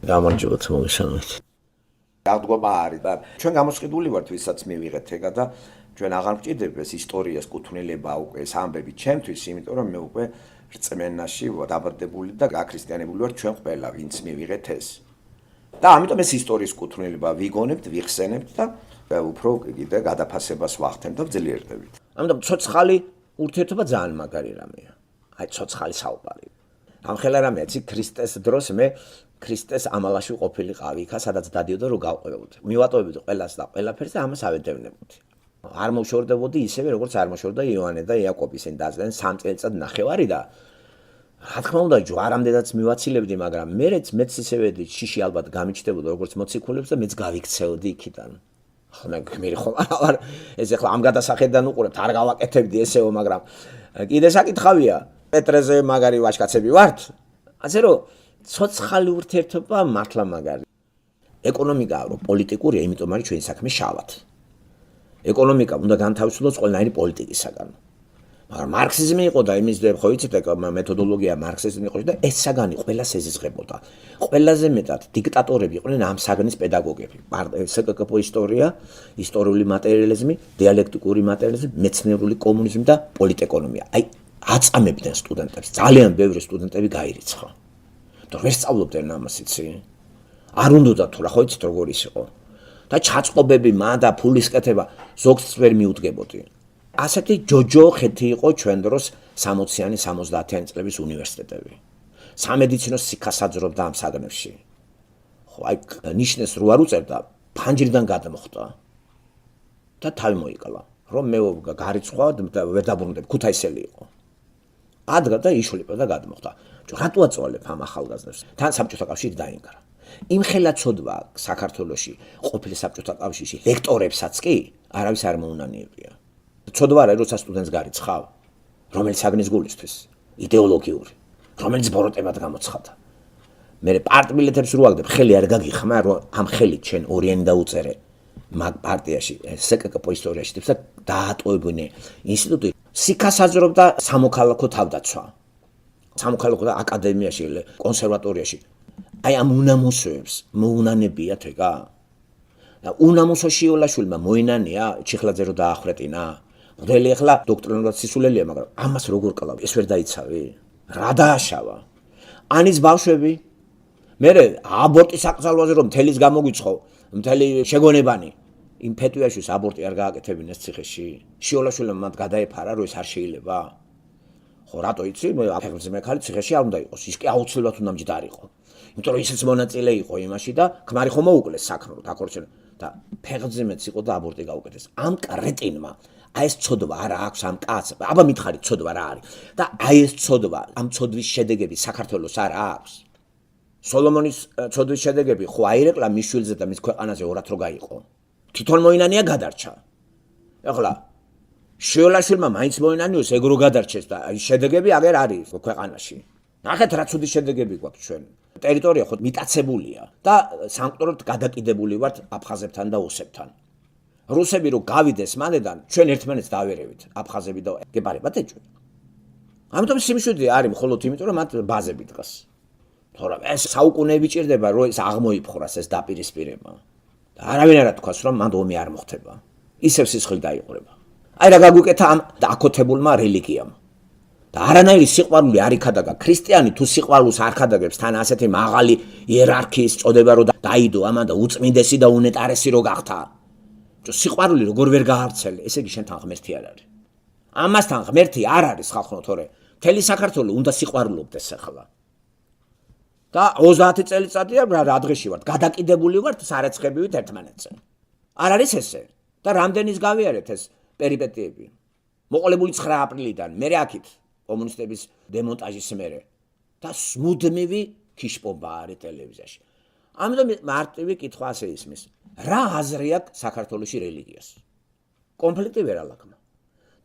გამარჯობათ მოგესალმებით. Აღდგომა არის და ჩვენ გამოსყიდული ვართ ვისაც მივიღეთ ეგა და ჩვენ აღარ მჭირდება ისტორიას კუთვნილება უკვე ეს ამბები ჩემთვის, იმიტომ რომ მე უკვე რწმენაში დაბადებული და გაქრისტიანებული ვარ ჩვენ ყველა ვინც მივიღეთ ეს. და ამიტომ ეს ისტორიის კუთვნილება ვიგონებთ, ვიხსენებთ და უფრო კიდე გადაფასებას ვახდენთ და ვძლიერდებით. ამიტომ ცოცხალი ურთიერთობა ძალიან მაგარი რამეა. აი ცოცხალი საუბარი. ამ ხელა რამეა, იცი ქრისტეს დროს მე ქრისტეს ამალაში ყოფილიყავი იქა, სადაც დადიოდა რომ გავყვებოდი. მივატოვებდი ყველას და ყველაფერს და ამას ავედევნებოდი. არ მოვშორდებოდი ისევე როგორც არ მოშორდა იოანე და იაკობი, ისინი დაძლენ 3 წელიწად ნახევარი და რა თქმა უნდა ჯვარამდეაც მივაცილებდი, მაგრამ მეც ისევე შიში ალბათ გამიჩნდებოდა როგორც მოციქულებს და მეც გავიქცეოდი იქიდან. მე ხომ არ ეს ახლა ამ გადასახედიდან უყურებთ, არ გავაკეთებდი ესეო, მაგრამ კიდე საკითხავია, პეტრეზე მაგარი ვაჟკაცები ვართ. ასე რომ ცოცხალი ურთიერთობა მართლა მაგარი. ეკონომიკაა რომ პოლიტიკურია, იმიტომ არის ჩვენი საქმე შავად. ეკონომიკა უნდა განთავისუფლოს ყველანაირი პოლიტიკისაგან. მაგრამ მარქსიზმი იყო და იმის ხო იცით ეგ მეთოდოლოგია მარქსიზმი იყო და ეს საგანი ყველას ეზიზღებოდა. ყველაზე მეტად დიქტატორები იყვნენ ამ საგნის პედაგოგები. SKKP ისტორია, ისტორიული მატერიალიზმი, დიალექტიკური მატერიალიზმი, მეცნიერული კომუნიზმი და პოლიტეკონომია. აი აწამებდნენ სტუდენტებს. ძალიან ბევრი სტუდენტები გაირიცხა. და ვერ სწავლობდნენ ამას იცი. არ უნდოდა თუ რა ხო იცით როგორ ის იყო. და ჩაწყობები მა და ფულის კეთება ზოგს ვერ მიუდგებოდი. ასეთი ჯოჯო ხეთი იყო ჩვენ დროს 60-იანი 70-იანი წლების უნივერსიტეტები. სამედიცინო სიქა საძრობდა ამ საგნებში. ხო აი ნიშნეს რო არ უწერდა, ფანჯრიდან გადმოხდა. და თავი მოიკლა, რომ მე გარიცხვა და ვერ დაბრუნდები, ქუთაისელი იყო. ადგა და იშლება და გადმოხდა. რატო აწვალებ ამ ახალგაზრდებს? თან საბჭოთა კავშირი დაინგრა. იმ ხელაცოდვა საქართველოში ყოფილი საბჭოთა კავშირში ლექტორებსაც კი არავის არ მოუნანიებია. ცოდვა არა როცა სტუდენტს გარიცხავ, რომელიც საგნის გულისთვის იდეოლოგიური, რომელიც ბოროტებად გამოცხადა. მე პარტბილეთებს რო აგდებ, ხელი არ გაგიხმა, რომ ამ ხელით შენ ორიანი დაუწერე მაგ პარტიაში, SKKP ისტორიაში და დაატოვებინე ინსტიტუტი. სიქას აძრობდა სამოქალაქო თავდაცვა. სამოქალაქო აკადემიაში, კონსერვატორიაში. აი ამ უნამოსოებს მოუნანებიათ ეგა? და უნამოსო შიოლაშვილმა მოინანია ჩიხლაძე რო დაახრეტინა. მოდელი ახლა დოქტრინულად სისულელია, მაგრამ ამას როგორ კლავ? ეს ვერ დაიცავი? რა დააშავა? ანის ბავშვები მე აბორტის აკრძალვაზე რომ მთელის გამოგვიცხო, მთელი შეგონებანი. იმ ფეტვიაშვილს აბორტი არ გააკეთებინეს ციხეში. შიოლაშვილმა მათ გადაეფარა, რომ ეს არ შეიძლება. ხო რატო იცი? მე აფეხმძიმე ხალი ციხეში არ უნდა იყოს. ის კი აუცილებლად უნდა მჯდარიყო. იმიტომ რომ ისიც მონაწილე იყო იმაში და ქმარი ხომ მოუკლეს საქმროდ აკორჩენ და ფეხმძიმეც იყო და აბორტი გაუკეთეს. ამ კრეტინმა აი ეს ცოდვა არა აქვს ამ კაცს. აბა მითხარით ცოდვა რა არის? და აი ეს ცოდვა, ამ ცოდვის შედეგები საქართველოს არ აქვს. სოლომონის ცოდვის შედეგები ხო აირეკლა მის შვილზე და მის ქვეყანაზე ორად რო გაიყო. თვითონ მოინანია გადარჩა. ეხლა შიოლაშვილმა მაინც მოინანიოს ეგ რო გადარჩეს და აი შედეგები აგერ არის ქვეყანაში. ნახეთ რა ცუდი შედეგები გვაქვს ჩვენ. ტერიტორია ხო მიტაცებულია და სამყაროდ გადაკიდებული ვართ აფხაზებთან და ოსებთან. რუსები რო გავიდეს მანდედან ჩვენ ერთმანეთს დავერევით აფხაზები და გეპარებათ ეჭვი. ამიტომ სიმშვიდე არის მხოლოდ იმიტომ რომ მათ ბაზები დგას. თორემ ეს საუკუნეები ჭირდება რომ ეს აღმოიფხვრას ეს დაპირისპირება. და არავინ არ თქვას რომ მანდ ომი არ მოხდება. ისევ სისხლი დაიყურება. აი რა გაგვიკეთა ამ აკოთებულმა რელიგიამ. და არანაირი სიყვარული არ იქადაგა ქრისტიანი თუ სიყვარულს არ ხადაგებს თან ასეთი მაღალი იერარქიის წოდება რომ დაიდო ამან და უწმინდესი და უნეტარესი რო გახდა. სიყვარული როგორ ვერ გაარცელე, ესე იგი შენთან ღმერთი არ არის. ამასთან ღმერთი არ არის ხალხო, თორე მთელი საქართველო უნდა სიყვარულობდეს ახლა. და 30 წელიწადია რა დღეში ვართ, გადაკიდებული ვართ სარეცხებივით ერთმანეთზე. არ არის ესე? და რამდენის გავიარეთ ეს პერიპეტიები? მოყოლებული 9 აპრილიდან მე აქით კომუნისტების დემონტაჟის მერე და მუდმივი ქიშპობა არის ტელევიზიაში. ამიტომ მარტივი კითხვა ასე ისმის. რა აზრი აქვს საქართველოში რელიგიას? კონფლიქტი ვერ ალაგმა.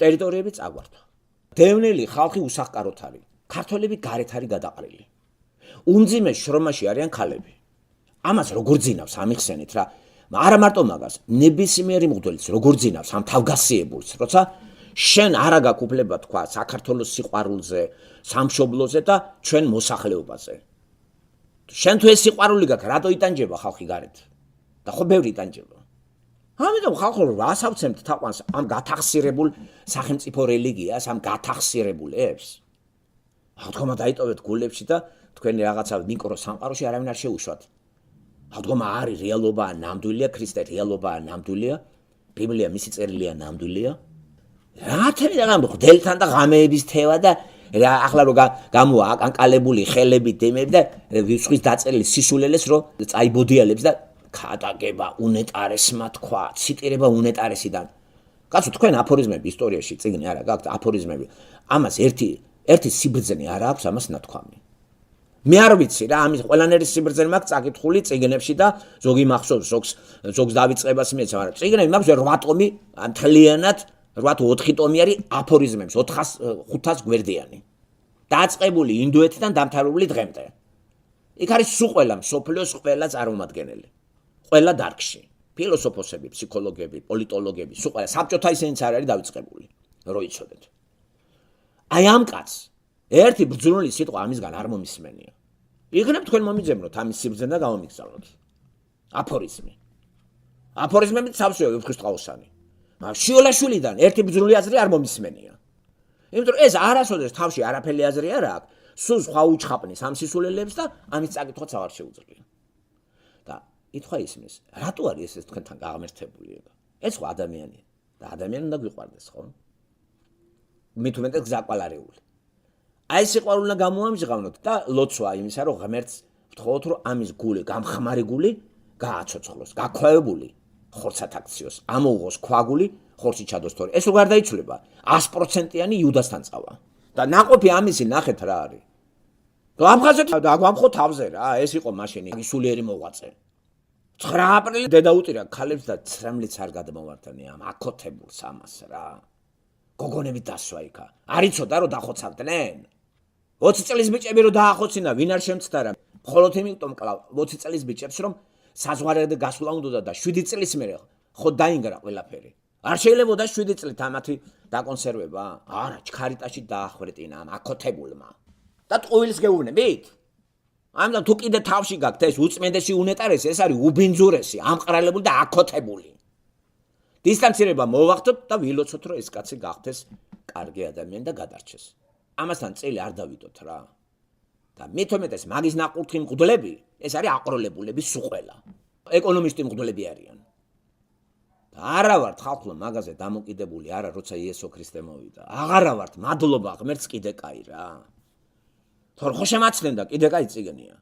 ტერიტორიები წაგვარდა. დევნილი ხალხი უსახკაროდ არის. ქართველები გარეთ არის გადაყრილი. უმძიმეს შრომაში არიან ქალები. ამას როგორ ძინავს ამიხსენით რა? არა მარტო მაგას, ნებისმიერი მღვდელს როგორ ძინავს ამ თავგასიებულს, როცა შენ არა გაქვს უფლება თქვა საქართველოს სიყვარულზე, სამშობლოზე და ჩვენ მოსახლეობაზე. შენ თუ ეს სიყვარული გაქვს, რატო იტანჯება ხალხი გარეთ? და ხო ბევრი იტანჯება. ამიტომ ხალხო რასავცემთ თაყვანს ამ გათახსირებულ სახელმწიფო რელიგიას, ამ გათახსირებულებს? აღდგომა დაიტოვეთ გულებში და თქვენი რაღაცა მიკრო სამყაროში არავინ არ შეუშვათ. აღდგომა არის რეალობაა, ნამდვილია, ქრისტე რეალობაა, ნამდვილია, ბიბლია მისი წერილია, ნამდვილია. რათები და ღმრთელთან და ღამეების თევა და ახლა რო გამოა აკანკალებული ხელები, დემები და ვიცხვის დაწერილი სისულელეს რო წაიბოდიალებს და ქადაგება უნეტარესმა თქვა, ციტირება უნეტარესიდან. კაცო, თქვენ აფორიზმები ისტორიაში წიგნი არა გაქვთ აფორიზმები. ამას ერთი სიბრძნე არა აქვს ამას ნათქვამი. მე არ ვიცი რა, ამის ყველანაირი სიბრძნე მაქვს წაკითხული წიგნებში და ზოგი მახსოვს, ზოგს დავიწყებას მიეცა, მაგრამ წიგნები მაქვს 8 ტომი, მთლიანად 8-4 ტომიარი აფორიზმებს, 500 გვერდიანი. დაწყებული ინდოეთიდან დამთავრებული დღემდე. იქ არის სულ ყველა მსოფლიოს ყველა წარმომადგენელი. ყველა დარგში. ფილოსოფოსები, ფსიქოლოგები, პოლიტოლოგები, სულ ყველა საბჭოთა ისინიც არ არის დავიწყებული, რო იცოდეთ. აი ამ კაცს ერთი ბრძნული სიტყვა ამისგან არ მომისმენია. იქნებ თქვენ მომიძებნოთ ამის სიბრძნე და გამომიგზავნოთ. აფორიზმი. აფორიზმებით სავსეა ვეფხისტყაოსანი. მაგრამ შიოლაშვილიდან ერთი ბრძნული აზრი არ მომისმენია. იმიტომ რომ ეს არასოდეს თავში არაფერი აზრი არ აქვს, სულ სხვა უჩხაპნის ამ სისულელებს და ამის წაკითხვაც აღარ შეუძლია. და ითქვა ისმის, რატო არის ეს თქვენთან გაღმერთებული ეგა? ეს ხო ადამიანია და ადამიანი უნდა გვიყვარდეს, ხო? მით უმეტეს გზაკვალარეული. აი სიყვარული უნდა გამოამჟღავნოთ და ლოცვა იმისა, რომ ღმერთს ვთხოვოთ, რომ ამის გული, გამხმარი გული გააცოცხლოს, გაქვავებული ხორცად აქციოს, ამოუღოს ქვაგული, ხორცი ჩადოს თორე. ეს რო გარდაიცვლება, 100%-იანი იუდასთან წავა. და ნაყოფი ამისი ნახეთ რა არის. გამხაზეთ და აგვამხო თავზე რა, ეს იყო მაშინ სულიერი მოღვაწე. 9 აპრილი დედა უტირა ქალებს და ცრემლიც არ გადმოვარდნე ამ აკოთებულს ამას რა. გოგონები დასვა იქა. არ იცოდა რომ დახოცავდნენ? 20 წლის ბიჭები რო დაახოცინა, ვინ არ შემცდარა? მხოლოდ იმიტომ კლავ 20 წლის ბიჭებს რომ საზღვარზე გასვლა უნდა და 7 წლის მერე ხო დაინგრა ყველაფერი. არ შეიძლებოდა 7 წლით ამათი დაკონსერვება? არა, ჩქარიტაში დაახვერტინა ამ აკოთებულმა. და ტყუილს გეუბნებით? ამიტომ თუ კიდე თავში გაქვთ ეს უწმენდესი უნეტარესი, ეს არის უბინძურესი, ამყრალებული და აკოთებული. დისტანცირება მოვახდოთ და ვილოცოთ, რომ ეს კაცი გახდეს კარგი ადამიანი და გადარჩეს. ამასთან წელი არ დავიდოთ რა. და მით უმეტეს მაგის ნაყურთხი მღვდლები, ეს არის აყროლებულები სულ ყველა. ეკონომისტი მღვდლები არიან. და არა ვართ ხალხო მაგაზე დამოკიდებული, არა როცა იესო ქრისტე მოვიდა. აღარა ვართ, მადლობა ღმერთს კიდე კაი რა. თორე ხო შემაცლენ და კიდე კაი წიგნია.